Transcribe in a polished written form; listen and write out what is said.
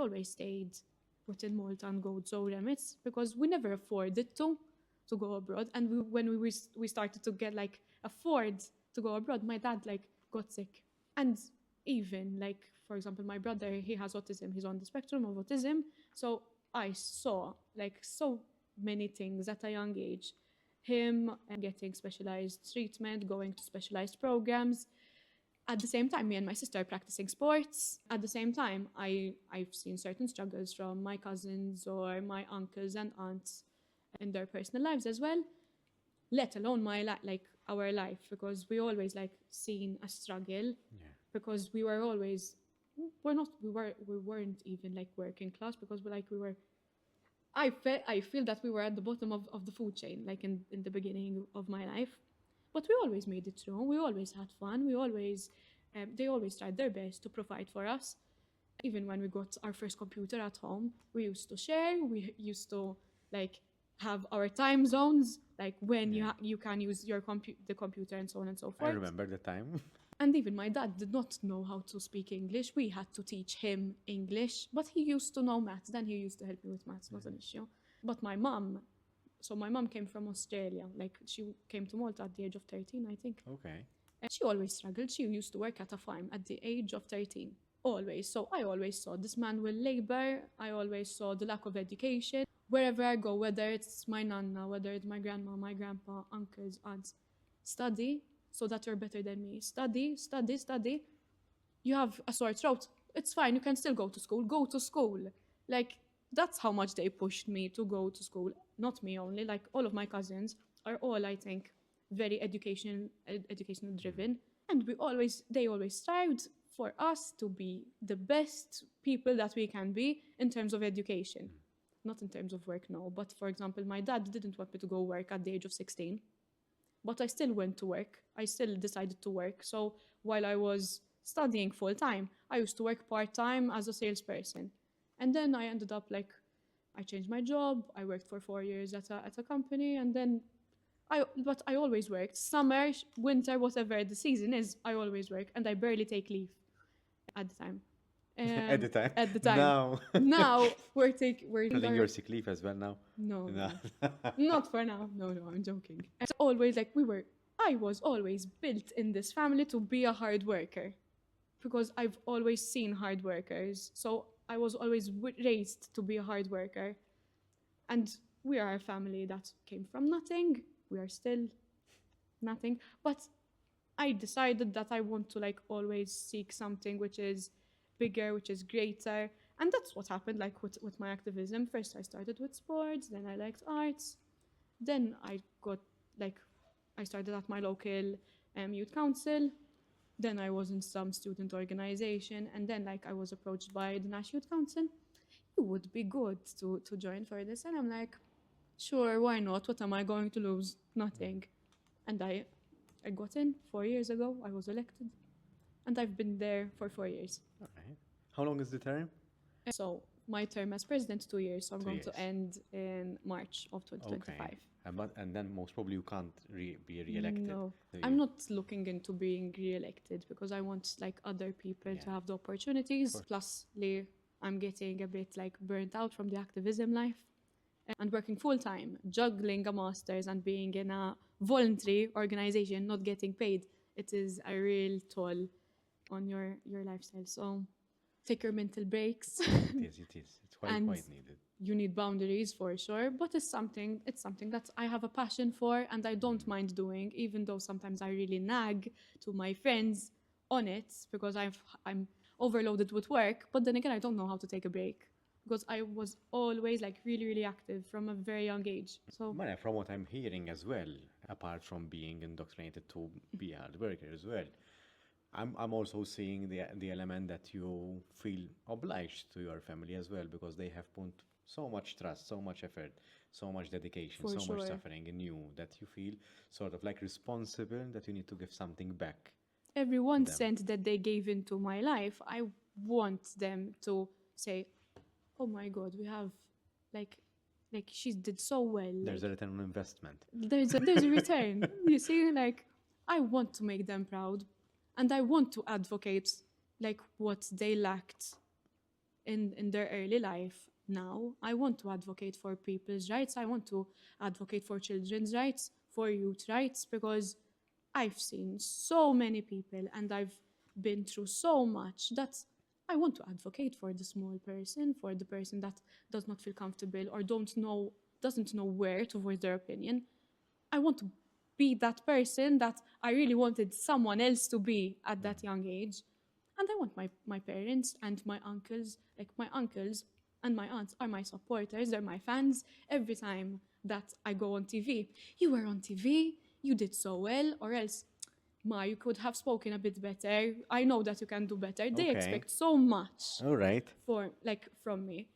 always stayed within Malta and Gozo remits because we never afforded to go abroad. And when we started to get like afford to go abroad, my dad like got sick. And even like, for example, my brother, he has autism. He's on the spectrum of autism. So I saw like so many things at a young age. Him getting specialized treatment, going to specialized programs. At the same time, me and my sister are practicing sports. At the same time, I've seen certain struggles from my cousins or my uncles and aunts in their personal lives as well, let alone like our life, because we always like seen a struggle. Yeah. Because we weren't even like working class, because we were I feel that we were at the bottom of the food chain, like in the beginning of my life. But we always made it through. We always had fun. They always tried their best to provide for us. Even when we got our first computer at home, we used to share. We used to like have our time zones, like when you can use the computer and so on and so forth. I remember the time. And even my dad did not know how to speak English. We had to teach him English, but he used to know maths. Then he used to help me with maths, not an issue. But my mom came from Australia. Like, she came to Malta at the age of 13, I think. Okay. And she always struggled. She used to work at a farm at the age of 13. Always. So I always saw this manual labor. I always saw the lack of education. Wherever I go, whether it's my nana, whether it's my grandma, my grandpa, uncles, aunts, study so that you're better than me. Study, study, study. You have a sore throat. It's fine. You can still go to school. Go to school. Like, that's how much they pushed me to go to school. Not me only. Like, all of my cousins are all, I think, very educational driven. And they always strived for us to be the best people that we can be in terms of education. Not in terms of work, no. But for example, my dad didn't want me to go work at the age of 16. But I still went to work. I still decided to work. So while I was studying full time, I used to work part time as a salesperson. And then I ended up like, I changed my job. I worked for 4 years at a company. And then but I always worked. Summer, winter, whatever the season is, I always work. And I barely take leave at the time. At the time? At the time. Now. Now, we're Having your sick leave as well now? No. Not for now. No, I'm joking. It's always like I was always built in this family to be a hard worker, because I've always seen hard workers. So I was always raised to be a hard worker. And we are a family that came from nothing. We are still nothing. But I decided that I want to like always seek something which is bigger, which is greater. And that's what happened like with my activism. First I started with sports, then I liked arts. Then I started at my local youth council. Then I was in some student organization, and then like I was approached by the National Youth Council. It would be good to join for this. And I'm like, sure, why not? What am I going to lose? Nothing. And I got in 4 years ago. I was elected. And I've been there for 4 years. All right. How long is the term? So my term as president, 2 years. So I'm 2 going years. to end in March of 2025. Okay. And then most probably you can't be re-elected. No, do I'm you? not looking into being re-elected, because I want like other people to have the opportunities. Plus, I'm getting a bit like burnt out from the activism life and working full time, juggling a master's and being in a voluntary organization, not getting paid. It is a real toll on your lifestyle. So take your mental breaks. It is. It's quite needed. You need boundaries for sure, but it's something that I have a passion for and I don't mind doing, even though sometimes I really nag to my friends on it because I'm overloaded with work. But then again, I don't know how to take a break, because I was always like really, really active from a very young age. So Mara, from what I'm hearing as well, apart from being indoctrinated to be a hard worker as well, I'm also seeing the element that you feel obliged to your family as well, because they have put so much trust, so much effort, so much dedication, For so sure. much suffering in you, that you feel sort of like responsible, that you need to give something back. every 1 cent that they gave into my life, I want them to say, oh my God, we have like she did so well. There's like, a return on investment. there's a return. You see, like I want to make them proud, and I want to advocate like what they lacked in their early life now. I want to advocate for people's rights. I want to advocate for children's rights, for youth rights, because I've seen so many people and I've been through so much that I want to advocate for the small person, for the person that does not feel comfortable or doesn't know where to voice their opinion. I want to be that person that I really wanted someone else to be at that young age. And I want my parents and my uncles, like my uncles and my aunts are my supporters, they're my fans every time that I go on TV. You were on TV, you did so well, or else, Ma, you could have spoken a bit better. I know that you can do better. They Okay. expect so much All right. from me.